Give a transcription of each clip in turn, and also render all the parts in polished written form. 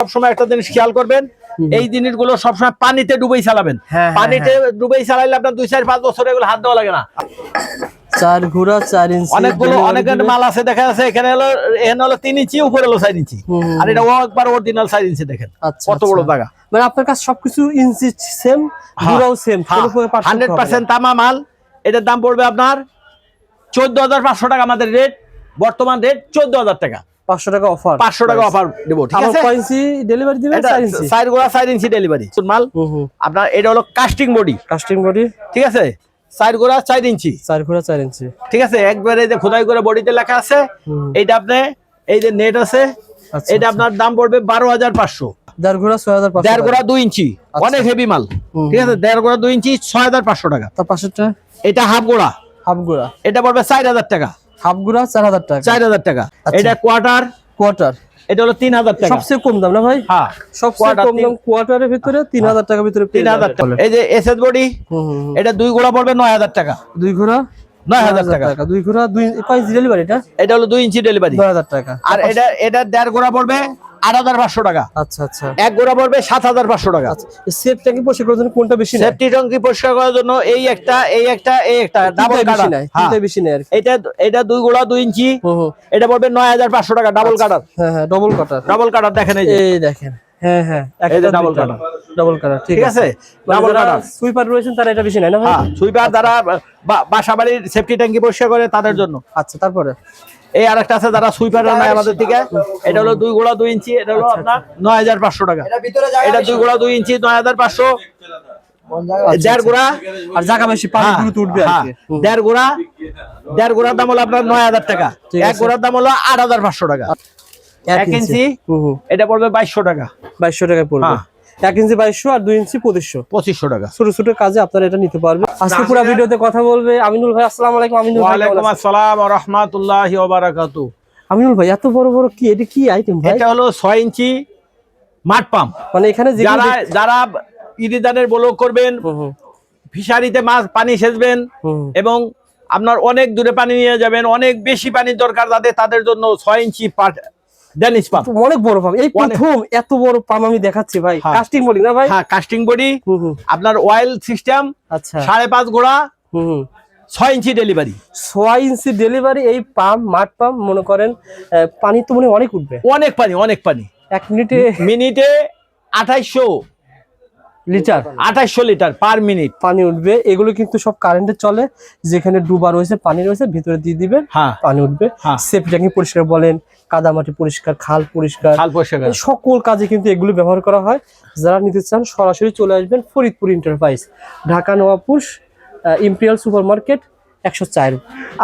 সবসময় একটা জিনিস খেয়াল করবেন, এই জিনিসগুলো সবসময় পানিতে ডুবেই চালাবেন। পানিতে ডুবেই চালাইলে আপনার 2-4-5 বছর এগুলো হাত দেওয়া লাগে না। 4 ঘোড়া 4 ইঞ্চি অনেক মাল আছে দেখা যাচ্ছে, এখানে হলো 3 ইঞ্চি, উপরে হলো 4 ইঞ্চি, আর এটা একবার অরিজিনাল 4 ইঞ্চি। দেখেন কত বড় জায়গা। মানে আপনার কাছে সবকিছু ইঞ্চি সেম, ঘোড়াও সেম, কোনো প্রকার পার্থক্য হবে না। 100% তামা মাল। এটার দাম পড়বে আপনার 14,500 টাকা। আমাদের রেট, বর্তমান রেট 14,000 টাকা। 500 টাকা অফার, 500 টাকা অফার দেব, ঠিক আছে? কয় ইঞ্চি ডেলিভারি দিবেন? 4 ইঞ্চি, 4 গোড়া 4 ইঞ্চি ডেলিভারি মাল। আপনার এটা হলো কাস্টিং বডি, ঠিক আছে? 4 গোড়া 4 ইঞ্চি, 4 ঘোড়া 4 ইঞ্চি, ঠিক আছে? একবারে যে খোদাই করে বডিতে লেখা আছে, এইটা আপনি এই যে নেট আছে, এটা আপনার দাম পড়বে 12,500। 1.5 ঘোড়া 6,500, 1.5 গোড়া 2 ইঞ্চি, অনেক হেভি মাল, ঠিক আছে? 1.5 গোড়া 2 ইঞ্চি 6,500 টাকা। তার পাশেরটা এটা হাফ গোড়া, এটা পড়বে 4,000 টাকা। হাফ গোড়া 4,000 টাকা, 4,000 টাকা। এটা কোয়ার্টার, এটা হলো 3,000 টাকা। সবচেয়ে কম দাম না ভাই? হ্যাঁ, সবচেয়ে কম দাম কোয়ার্টারের ভিতরে 3,000 টাকার ভিতরে 3,000 টাকা। এই যে এসএস বডি, এটা 2 গোড়া পড়বে 9,000 টাকা। 2 ঘোড়া 9,000 টাকা। 2 ঘোড়া 2 কয় ইঞ্চি ডেলিভারি? এটা হলো 2 ইঞ্চি ডেলিভারি, 9,000 টাকা। আর এটা 1.5 গোড়া পড়বে 8,500 টাকা। আচ্ছা আচ্ছা, 1 গোড়া পড়বে 7,500 টাকা। সেফ ট্যাঙ্কি পরিষ্কার করার জন্য কোনটা বেশি? সেফটি ট্যাঙ্কি পরিষ্কার করার জন্য এই একটা ডাবল কাটার, তিনটা বেশি নেই আর কি। এটা 2 গোড়া 2 ইঞ্চি, এটা পড়বে 9,500 টাকা। ডাবল কাটার, হ্যাঁ ডবল কাটার দেখেন, এই দেখেন, হ্যাঁ এই যে ডাবল কাটার, ঠিক আছে? ডাবল কাটার সুইপার রয়েছেন তারা এটা বেশি নেয় না ভাই? হ্যাঁ, সুইপার যারা বাসাবাড়ির সেফটি ট্যাঙ্কি পরিষ্কার করে তাদের জন্য। আচ্ছা, তারপরে এই আরেকটা আছে যারা সুইপার নাই আমাদের থেকে, এটা হলো 2 গোড়া 2 ইঞ্চি, এটা হলো আপনার 9,500 টাকা। এটা 2 গোড়া 2 ইঞ্চি 9,500। 1.5 গোড়া আর জায়গা বেশি, পানি দ্রুত উঠবে আর কি। 1.5 গোড়ার দাম হলো আপনার 9,000 টাকা। 1 গোড়ার দাম হলো 8,500 টাকা। 1 ইঞ্চি এটা পড়বে 2,200 টাকা। 2,200 টাকা পড়বে। 1 ইঞ্চি 2,200 আর 2 ইঞ্চি 2,500 টাকা। ছোট ছোট কাজে আপনারা এটা নিতে পারবেন। আজকে পুরো ভিডিওতে কথা বলবে আমিনুল ভাই। আসসালামু আলাইকুম আমিনুল ভাই। ওয়া আলাইকুম আসসালাম ওয়া রাহমাতুল্লাহি ওয়া বারাকাতুহু। আমিনুল ভাই, এত বড় বড় কি, এটা কি আইটেম ভাই? এটা হলো 6 ইঞ্চি মাড পাম্প। মানে এখানে যারা ইরিদানের ব্লক করবেন, ফিশারিতে মাছ পানি সেচবেন এবং আপনার অনেক দূরে পানি নিয়ে যাবেন, অনেক বেশি পানির দরকার তাদের জন্য 6 ইঞ্চি ড্যানিশ পাম্প, অনেক বড় পাম্প। এই প্রথম এত বড় পাম্প আমি দেখাচ্ছি ভাই। কাস্টিং বডি না ভাই? হ্যাঁ, কাস্টিং বডি। আপনার অয়েল সিস্টেম। আচ্ছা, 5.5 গোড়া 6 ইঞ্চি ডেলিভারি। 6 ইঞ্চি ডেলিভারি। এই পাম্প, মাড পাম্প মনে করেন পানি তো মনে অনেক উঠবে। অনেক পানি 1 মিনিটে 2800 লিটার পার মিনিট পানি উঠবে। এগুলো কিন্তু সব কারেন্টে চলে। যেখানে ডুবা রয়েছে, পানি রয়েছে, ভিতরে দিয়ে দিবেন, পানি উঠবে। সেফ ট্যাঙ্কি পরিষ্কার বলেন, কাদামাটি পরিষ্কার, খাল পরিষ্কার, সকল কাজে কিন্তু এগুলো ব্যবহার করা হয়। যারা নিতে চান সরাসরি চলে আসবেন Faridpur enterprise, Dhaka Nawabpur, imperial super market 104।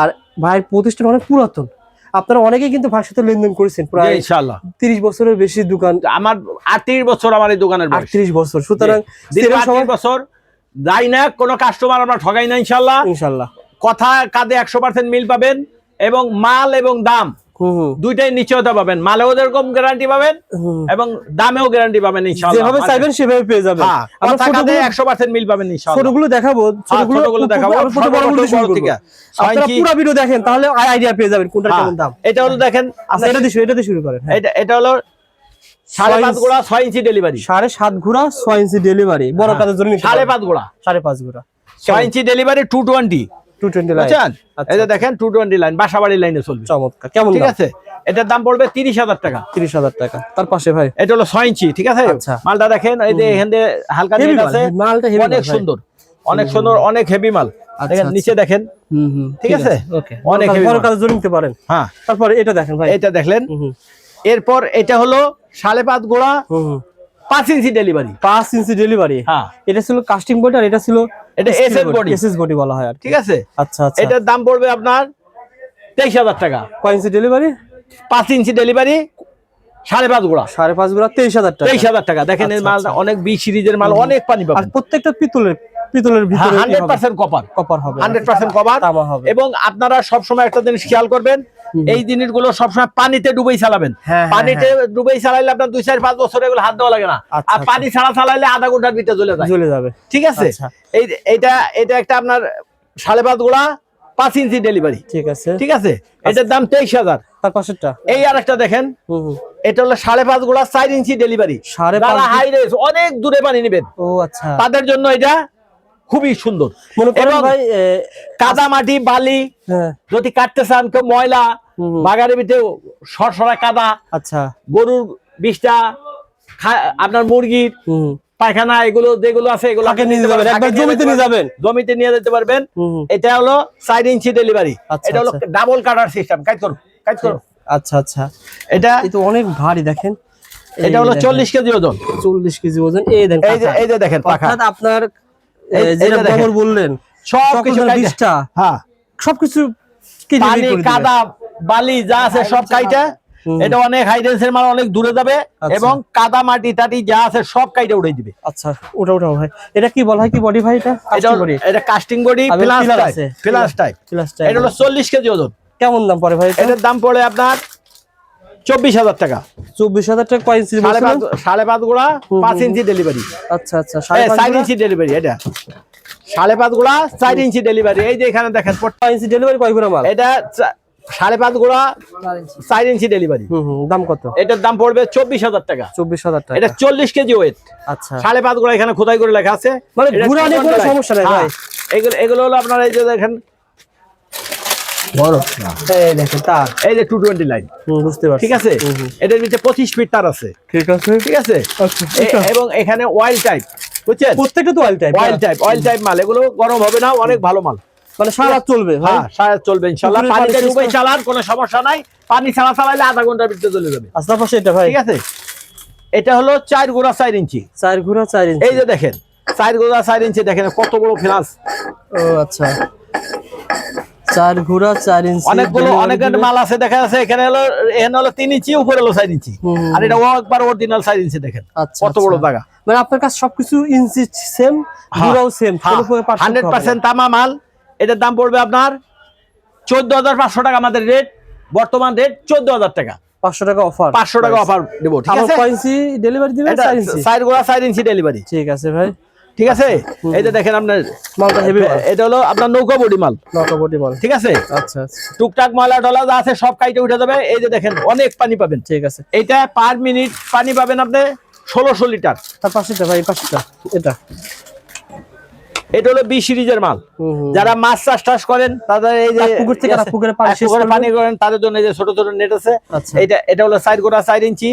আর ভাইয়ের প্রতিষ্ঠান অনেক পুরাতন। আপনারা অনেকেই কিন্তু ভাইয়ের সাথে লেনদেন করেছেন, প্রায় ইনশাআল্লাহ 30 বছরের বেশি দোকান। আমার 38 বছর আমার এই দোকানের বয়স। 38 বছর। সুতরাং 38 বছর যাই না, কোনো কাস্টমার আমরা ঠগাই না ইনশাআল্লাহ। কথা কাজে 100% মিল পাবেন এবং মাল এবং দাম দুইটাই নিশ্চয়তা পাবেন। মালেও যেরকম গ্যারান্টি পাবেন এবং দামেও গ্যারান্টি পাবেন ইনশাআল্লাহ। যেভাবে চাইবেন সেভাবে পেয়ে যাবেন। আমরা কাজে 100% মিল পাবেন ইনশাআল্লাহ। ছোটগুলো দেখাবো, ছোটগুলো দেখাবো, বড় থেকে। আপনারা পুরো ভিডিও দেখেন, তাহলে আইডিয়া পেয়ে যাবেন কোনটার কেমন দাম। এটা হলো দেখেন, আচ্ছা এটা দিয়ে শুরু করেন। এটা হলো 5.5 গোড়া 6 ইঞ্চি ডেলিভারি। 7.5 ঘোড়া 6 ইঞ্চি ডেলিভারি, বড় কাজের জন্য। 5.5 গোড়া 6 ইঞ্চি ডেলিভারি, 220 লাইন। এই যে দেখেন 220 লাইন, বাসাবাড়ির লাইনে চলবে। চমৎকার, কেমন ঠিক আছে? এটার দাম পড়বে 30,000 টাকা। 30,000 টাকা। তার পাশে ভাই এটা হলো 6 ইঞ্চি, ঠিক আছে? মালটা দেখেন, এই যে এখানে হালকা নেট আছে, মালটা অনেক সুন্দর, অনেক হেভি মাল। দেখেন নিচে দেখেন, ঠিক আছে? অনেক হেভি, বড় কাজের জন্য নিতে পারেন। হ্যাঁ, তারপর এটা দেখেন ভাই, এটা দেখলেন। এরপর এটা হলো 5.5 গোড়া 5 ইঞ্চি ডেলিভারি। 5 ইঞ্চি ডেলিভারি। হ্যাঁ, এটা ছিল কাস্টিং বডি আর এটা ছিল এসএস বডি বলা হয় আর ঠিক আছে? আচ্ছা আচ্ছা। এটার দাম পড়বে আপনার 23,000 টাকা। কয় ইঞ্চি ডেলিভারি? 5 ইঞ্চি ডেলিভারি, 5.5 গোড়া 23,000 টাকা। 23,000 টাকা। দেখেন এই মালটা অনেক বি সিরিজের মাল, অনেক পানি পাবেন। আর প্রত্যেকটা পিতলের ভিতরে 100% কপার হবে, 100% কপার হবে। এবং আপনারা সব সময় একটা জিনিস খেয়াল করবেন, এই জিনিসগুলো সবসময় পানিতে ডুবেই চালাবেন। পানিতে ডুবেই চালাইলে আপনার 2-4-5 বছর এগুলো হাত দেওয়া লাগে না। আর পানি ছাড়া চালাইলে আধা ঘন্টার ভিতরে চলে যাবে। ঠিক আছে? এটা একটা আপনার 5.5 গোড়া 5 ইঞ্চি ডেলিভারি। ঠিক আছে। এটার দাম 23,000। তার পাশেরটা এই আরেকটা দেখেন, এটা হলো 5.5 গোড়া 4 ইঞ্চি ডেলিভারি। 5.5 হাই রেস অনেক দূরে পানি নেবেন, ও আচ্ছা, তাদের জন্য এটা খুবই সুন্দর। মনে করেন ভাই কাদা মাটি বালি যদি কাটতে চান, কেউ ময়লা বাগানের ভিতরে সরসরা কাদা, আচ্ছা গরুর বিষটা, আপনার মুরগির পায়খানা, এগুলো যেগুলো আছে এগুলো জমিতে নিয়ে যেতে পারবেন। এটা হলো 4 ইঞ্চি ডেলিভারি। এটা হলো ডাবল কাটার সিস্টেম। কাজ করো। আচ্ছা আচ্ছা, এটা তো অনেক ভারী দেখেন। এটা হলো 40 কেজি ওজন। 40 কেজি ওজন। এই যে দেখেন পাখা, আপনার যেটা গোবর বললেন সবকিছু বিষটা, হ্যাঁ সবকিছু পানি কাদা বালি যা আছে সব কাইটা। এটা অনেক হাই ডেন্সের মাল, অনেক দূরে যাবে এবং কাদা মাটি টাটি যা আছে সব কাইটা উড়াই দিবে। আচ্ছা, ওটা ভাই, এটা কি বলা হয়, কি বডি ভাই? এটা কাস্টিং বডি ফ্লাশ টাইপ। এটা হলো 40 কেজি ওজন। কেমন দাম পড়ে ভাই? এটার দাম পড়ে আপনার 24,000 টাকা। 24,000 টাকা। কয় ইঞ্চি? 5.5 গোড়া 5 ইঞ্চি ডেলিভারি। আচ্ছা আচ্ছা, 4 ইঞ্চি ডেলিভারি। এটা 5.5 গোড়া 4 ইঞ্চি ডেলিভারি। এই যে এখানে দেখেন 5 ইঞ্চি ডেলিভারি। কয় গোড়া মাল? এটা 5.5 গোড়া 4 ইঞ্চি ডেলিভারি। দাম কত? এটার দাম পড়বে 24,000 টাকা। 24,000 টাকা। এটা 40 কেজি ওয়েট। আচ্ছা, 5.5 গোড়া এখানে খোদাই করে লেখা আছে, মানে ঘুরা নিয়ে কোনো সমস্যা নাই ভাই। এগুলো হলো আপনার এই যে দেখেন বড়, এই দেখেন তার, এই যে 220 লাইন। বুঝতে পারছি, ঠিক আছে। এটার ভিতরে 25 ফিট তার আছে। ঠিক আছে। এবং এখানে অয়েল টাইপ, বুঝছেন, প্রত্যেকটা তো অয়েল টাইপ মাল। এগুলো গরম হবে না, অনেক ভালো মাল, মানে সারা রাত চলবে। হ্যাঁ সারা রাত চলবে ইনশাআল্লাহ। পানিতে ডুবাই চালান, কোনো সমস্যা নাই। পানি ছাড়া চালাইলে আধা ঘন্টার ভিতরে চলে যাবে। আচ্ছা পাশে এটা ভাই, ঠিক আছে। এটা হলো 4 গোড়া 4 ইঞ্চি। 4 গোড়া 4 ইঞ্চি। এই যে দেখেন 4 গোড়া 4 ইঞ্চি, দেখেন কত বড় ফ্লাস। ও আচ্ছা, 4 গোড়া 4 ইঞ্চি। অনেক মাল আছে দেখা যাচ্ছে। এখানে হলো 3 ইঞ্চি, উপরে হলো 4 ইঞ্চি। আর এটা একবার অরিজিনাল 4 ইঞ্চি। দেখেন কত বড় জায়গা। মানে আপনার কাছে সবকিছু ইঞ্চি সেম, গোড়াও সেম, কোনো প্রকার পার্থক্য হবে না। 100% তামা মাল। এটার দাম পড়বে আপনার 14,500 টাকা। আমাদের রেট, বর্তমান রেট 14,000 টাকা। 500 টাকা অফার, 500 টাকা অফার দেব। ঠিক আছে। 4 ইঞ্চি ডেলিভারি দিবেন? 4 ইঞ্চি, 4 গোড়া 4 ইঞ্চি ডেলিভারি। ঠিক আছে ভাই। ঠিক আছে। এই যে দেখেন আপনার মালটা হেভি মাল। এটা হলো আপনার নৌকা বডি মাল। ঠিক আছে। আচ্ছা আচ্ছা, টুকটাক ময়লা টলা যা আছে সব কাইটে উঠে যাবে। এই যে দেখেন অনেক পানি পাবেন। ঠিক আছে। এটা পার মিনিট পানি পাবেন আপনি 1600 লিটার। তার পাশেটা ভাই, পাশেটা এটা হলো 20 সিরিজের মাল। যারা মাছ চাষ করেন, তাদের এই যে পুকুর থেকে পুকুরে পানি করেন, তাদের জন্য এই যে ছোট ছোট নেট আছে। এটা হলো 4 গোড়া 4 ইঞ্চি।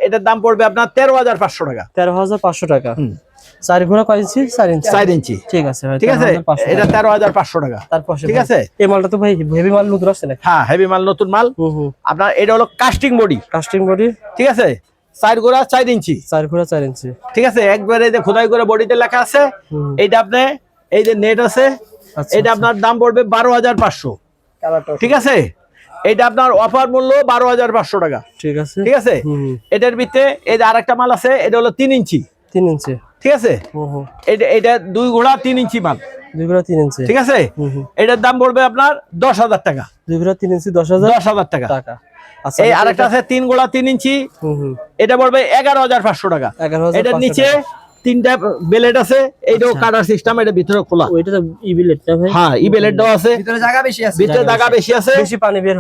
এটার দাম পড়বে আপনার 13,500 টাকা। 13,500 টাকা। 4 গোড়া কয় ইঞ্চি? 4 ইঞ্চি। 4 ইঞ্চি। ঠিক আছে ভাই, ঠিক আছে। এটা 13,500 টাকা। ঠিক আছে। এই মালটা তো ভাই হেভি মাল, নতুন আসছে না? হ্যাঁ হেভি মাল, নতুন মাল। আপনার এটা হলো কাস্টিং বডি। ঠিক আছে। 4 গোড়া 4 ইঞ্চি। 4 গোড়া 4 ইঞ্চি। ঠিক আছে। একবারে যে খোদাই করে বডিতে লেখা আছে। এইটা আপনি এই যে নেট আছে, এটা আপনার দাম পড়বে 12,500। ঠিক আছে। এটা আপনার অফার মূল্য 12,500 টাকা। ঠিক আছে। ঠিক আছে। এটার ভিতরে এই যে আরেকটা মাল আছে, এটা হলো 3 ইঞ্চি। 3 ইঞ্চি। ঠিক আছে। এটা 2 গোড়া 3 ইঞ্চি মাল। 2 গোড়া 3 ইঞ্চি। ঠিক আছে। এটার দাম পড়বে আপনার 10,000 টাকা। 2 গোড়া 3 ইঞ্চি 10,000 টাকা। আচ্ছা, এই আরেকটা আছে 3 গোড়া 3 ইঞ্চি। এটা পড়বে 11,500 টাকা। এটার নিচে 3টা বেলেট আছে। এইটাও কাটার সিস্টেম, এটা ভিতরে খোলা। ওইটা তো ই বেলেট না ভাই? হ্যাঁ ই বেলেটটাও আছে। ভিতরে জায়গা বেশি আছে। বেশি পানি বের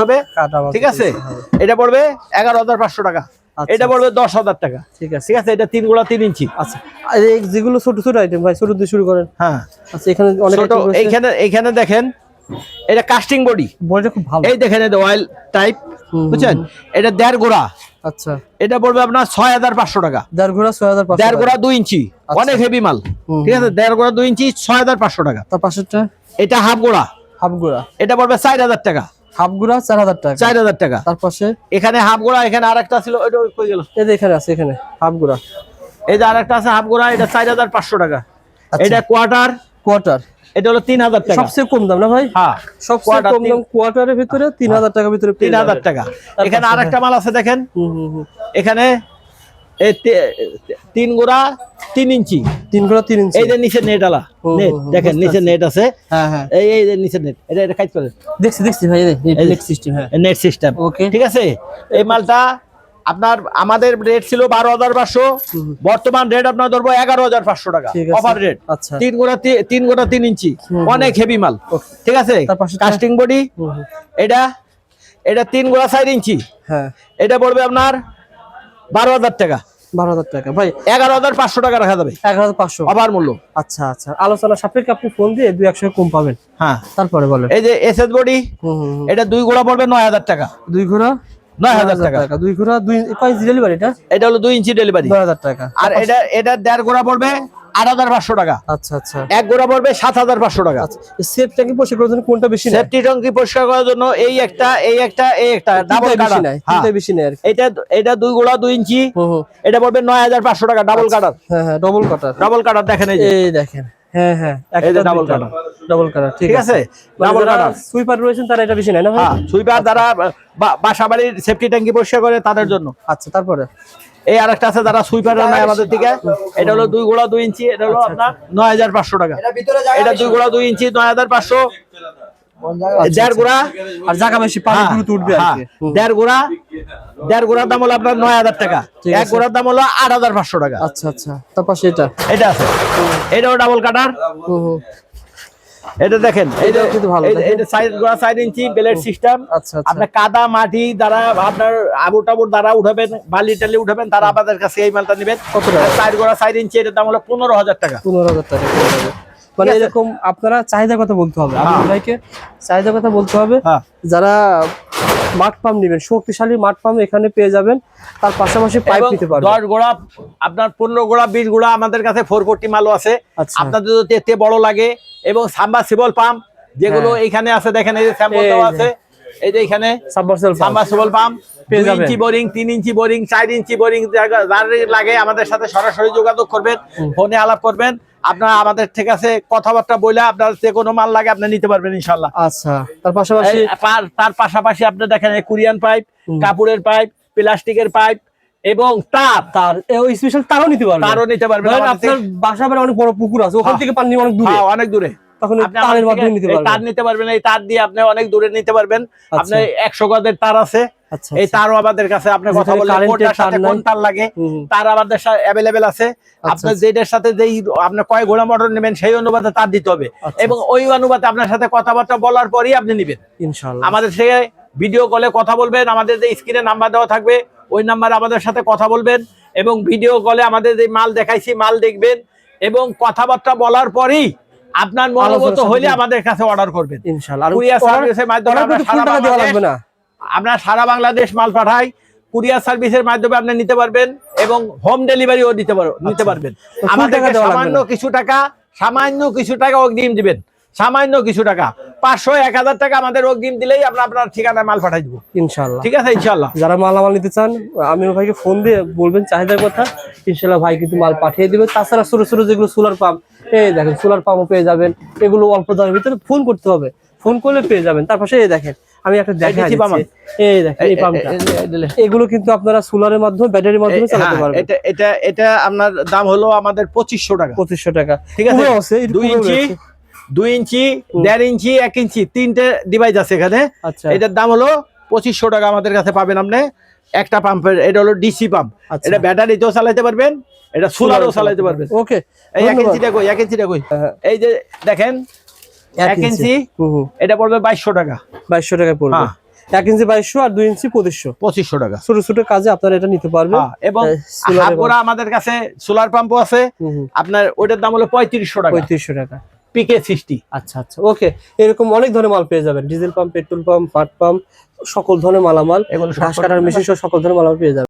হবে। ঠিক আছে। এটা পড়বে 11,500 টাকা। এটা পড়বে 10,000 টাকা। ঠিক আছে। ঠিক আছে। এটা 3 গোড়া 3 ইঞ্চি। আচ্ছা, এই যেগুলো ছোট ছোট আইটেম ভাই, ছোট দিয়ে শুরু করেন। হ্যাঁ। আচ্ছা, এখানে অনেক ছোট। এইখানে দেখেন এটা কাস্টিং বডি। বডিটা খুব ভালো। এই দেখেন এটা অয়েল টাইপ, বুঝছেন। এটা 1.5 গোড়া। আচ্ছা, এটা পড়বে আপনার 6,500 টাকা। 1.5 গোড়া 6,500। 1.5 গোড়া 2 ইঞ্চি। অনেক হেভি মাল। ঠিক আছে। 1.5 গোড়া 2 ইঞ্চি 6,500 টাকা। তার পাশেরটা এটা হাফ গোড়া। এটা পড়বে 4,000 টাকা। হাফ গোড়া 4,000 টাকা। 4,000 টাকা। তার পাশে এখানে হাফ গোড়া, এখানে আরেকটা ছিল, ওটা কই গেল? এই যে এখানে আছে, এখানে হাফ গোড়া। এই যে আরেকটা আছে হাফ গোড়া, এটা 4,500 টাকা। এটা কোয়ার্টার। এটা হলো 3,000 টাকা। সবচেয়ে কম দাম না ভাই? হ্যাঁ সবচেয়ে কম দাম কোয়ার্টারের ভিতরে 3,000 টাকার ভিতরে। 3,000 টাকা। এখানে আরেকটা মাল আছে দেখেন। এখানে 3 গোড়া 3 ইঞ্চি। 3 গোড়া 3 ইঞ্চি। এই যে নিচে নেট আলা নেট, দেখেন নিচে নেট আছে। হ্যাঁ হ্যাঁ, এই যে নিচে নেট, এটা কাজ করে। দেখছি ভাই, এই নেট সিস্টেম। হ্যাঁ, নেট সিস্টেম। ওকে। ঠিক আছে। এই মালটা আপনার আমাদের রেট ছিল 12,500, বর্তমান রেট আপনার ধরবো 11,500 টাকা অফার রেট। আচ্ছা, 3 গোড়া 3 ইঞ্চি, অনেক হেভি মাল। ঠিক আছে। Casting body. এটা এটা 3 গোড়া 4 ইঞ্চি। হ্যাঁ, এটা পড়বে আপনার 12,000 টাকা। 12,000 টাকা ভাই। 11,500 টাকা রাখা যাবে। 11,500 অফার মূল্য। আচ্ছা আচ্ছা, আলোচনা সাপেক্ষে আপনি ফোন দিয়ে 2-100 কম পাবেন। হ্যাঁ, তারপরে বলেন। এই যে এসএস বডি, এটা 2 গোড়া পড়বে 9,000 টাকা। 2 ঘোড়া 9,000 টাকা। 2 ঘোড়া 2 কয় ইঞ্চি ডেলিভারি এটা? এটা হলো 2 ইঞ্চি ডেলিভারি, 9,000 টাকা। আর এটা 1.5 গোড়া পড়বে 8,500 টাকা। আচ্ছা আচ্ছা, 1 গোড়া পড়বে 7,500 টাকা। আচ্ছা, সেফ ট্যাঙ্কি পরিষ্কার করার জন্য কোনটা বেশি নেয়? সেফটি ট্যাঙ্কি পরিষ্কার করার জন্য এই একটা ডাবল কাটার নাই, তিনটা বেশি নেয় আর কি। এটা 2 গোড়া 2 ইঞ্চি, এটা পড়বে 9,500 টাকা ডাবল কাটার। হ্যাঁ হ্যাঁ, ডাবল কাটার। ডাবল কাটার দেখেন, এই যে এই দেখেন। হ্যাঁ হ্যাঁ, এই যে ডাবল কাটার। ডাবল কাটার, ঠিক আছে। ডাবল কাটার সুইপার রয়েছেন তারা এটা বেশি নেয় না ভাই? হ্যাঁ, সুইপার যারা বাসাবাড়ির সেফটি ট্যাঙ্কি পরিষ্কার করে তাদের জন্য। আচ্ছা, তারপরে এই আরেকটা আছে যারা সুইপার নাই আমাদের থেকে, এটা হলো 2 গোড়া 2 ইঞ্চি, এটা হলো আপনার 9,500 টাকা। এটা 2 গোড়া 2 ইঞ্চি 9,500। 1.5 গোড়া আর জায়গা বেশি, পানি দ্রুত উঠবে আর কি। 1.5 গোড়ার দাম হলো আপনার 9,000 টাকা। 1 গোড়ার দাম হলো 8,500 টাকা। আচ্ছা আচ্ছা, তারপর এটা আছে, এটাও ডাবল কাটার। এটা দেখেন, এটা কিন্তু ভালো। এটা সাইড গোড়া 4 ইঞ্চি ব্লেড সিস্টেম। আচ্ছা আচ্ছা, আপনি কাদা মাটি দ্বারা আপনার আবু টাবুর দ্বারা উঠাবেন, বালি টালি উঠাবেন, তারা আমাদের কাছে এই মালটা নেবেন। কত টাকা? সাইড গোড়া 4 ইঞ্চি, এটার দাম হলো 15,000 টাকা। 15,000 টাকা। মানে এরকম আপনারা চাহিদার কথা বলতে হবে, আমি ভাইকে চাহিদার কথা বলতে হবে। যারা মাঠ পাম্প নেবেন, শক্তিশালী মাঠ পাম্প এখানে পেয়ে যাবেন। তার পাশাপাশি পাইপ নিতে পারবেন। 10 গোড়া আপনার 15 গোড়া 20 গোড়া আমাদের কাছে 440 মালও আছে। আপনাদের যদি এতে বড় লাগে, এবং সাবমার্সিবল পাম্প যেগুলো এইখানে আছে দেখেন, এই যে স্যাম্পল দেওয়া আছে, এই যে এখানে submersible pump 2 inch boring, 3 inch boring, 4 inch boring যার লাগে আমাদের সাথে সরাসরি যোগাযোগ করবেন, ফোনে আলাপ করবেন। আপনারা আমাদের ঠিক আছে কথাবার্তা বলে আপনার যে কোনো মাল লাগে আপনি নিতে পারবেন ইনশাআল্লাহ। আচ্ছা, তার পাশাপাশি আপনি দেখেন কোরিয়ান পাইপ, কাপড়ের পাইপ, প্লাস্টিকের পাইপ এবং তার স্পেশাল তারও নিতে পারবেন। আপনার বাসা বাড়ি অনেক বড় পুকুর আছে, ওখান থেকে পানি অনেক দূরে, তখন তারের মাধ্যমে নিতে পারবেন। তার নিতে পারবেন, এই তার দিয়ে আপনি অনেক দূরে নিতে পারবেন। আপনি 100 গজের তার আছে, এই তারও আমাদের কাছে আপনি কথা বললে কোনটার সাথে কোন তার লাগে তার আমাদের সাথে अवेलेबल আছে। আপনি যেটার সাথে যেই আপনি কয় ঘোড়া মোটর নেবেন সেই অনুপাতে তার দিতে হবে, এবং ওই অনুপাতে আপনার সাথে কথাবার্তা বলার পরেই আপনি নেবেন ইনশাআল্লাহ। আমাদের থেকে ভিডিও কলে কথা বলবেন, আমাদের যে স্ক্রিনে নাম্বার দেওয়া থাকবে ওই নাম্বারে আমাদের সাথে কথা বলবেন, এবং ভিডিও কলে আমাদের যে মাল দেখাইছি মাল দেখবেন, এবং কথাবার্তা বলার পরেই আপনার মনোগত হইলে আমাদের কাছে অর্ডার করবেন ইনশাআল্লাহ। কুরিয়ার সার্ভিসের মাধ্যমে আমরা সারা বাংলাদেশ মাল পাঠাই। কুরিয়ার সার্ভিসের মাধ্যমে আপনি নিতে পারবেন, এবং হোম ডেলিভারিও নিতে পারবেন। আমাদেরকে সামান্য কিছু টাকা অগ্রিম দিবেন, সামান্য কিছু টাকা 500-1000 টাকা আমাদের অগ্রিম দিলেই আমরা আপনার ঠিকানায় মাল পাঠাই দেবো ইনশাআল্লাহ। ঠিক আছে ইনশাআল্লাহ। যারা মালামাল নিতে চান আমিনুল ভাইকে ফোন দিয়ে বলবেন চাহিদার কথা, ইনশাআল্লাহ ভাই কিন্তু মাল পাঠিয়ে দিবে। তাছাড়া ছোট ছোট যেগুলো সোলার পাম্প, এই দেখেন সোলার পাম্পও পেয়ে যাবেন, এগুলো অল্প দামের ভিতরে ফোন করতে হবে, ফোন করলে পেয়ে যাবেন। তার পাশে এই দেখেন আমি একটা দেখাচ্ছি, এই দেখেন এই পাম্পটা, এগুলো কিন্তু আপনারা সোলারের মাধ্যমে ব্যাটারির মাধ্যমে চালাতে পারবেন। এটা আপনার দাম হলো আমাদের 2500 টাকা। 2500 টাকা, ঠিক আছে। 2 ইঞ্চি 1.5 ইঞ্চি 1 ইঞ্চি 3টে ডিভাইস আছে এখানে। এটার দাম হলো 2500 টাকা আমাদের কাছে পাবেন আপনি। একটা পাম্পের, এটা হলো ডিসি পাম্প, এটা ব্যাটারিতেও চালাতে পারবেন, এটা সোলারও চালাতে পারবেন। ওকে, এই 1 ইঞ্চিটা কই, 1 ইঞ্চিটা কই, এই যে দেখেন 1 ইঞ্চি, এটা পড়বে 2200 টাকা। 2200 টাকা পড়বে। 1 ইঞ্চি 2200 আর 2 ইঞ্চি 2500 টাকা। ছোট ছোট কাজে আপনারা এটা নিতে পারবেন। এবং হাফ গোড়া আমাদের কাছে সোলার পাম্পও আছে, আপনার ওইটার দাম হলো 3500 টাকা। 3500 টাকা পিকে 60। আচ্ছা আচ্ছা, ওকে। এরকম অনেক ধরনের মাল পেয়ে যাবেন, ডিজেল পাম্প, পেট্রোল পাম্প, পাট পাম্প, সকল ধরনের মালামাল, ঘাস কাটার মেশিন সহ সকল ধরনের মালামাল পেয়ে যাবেন।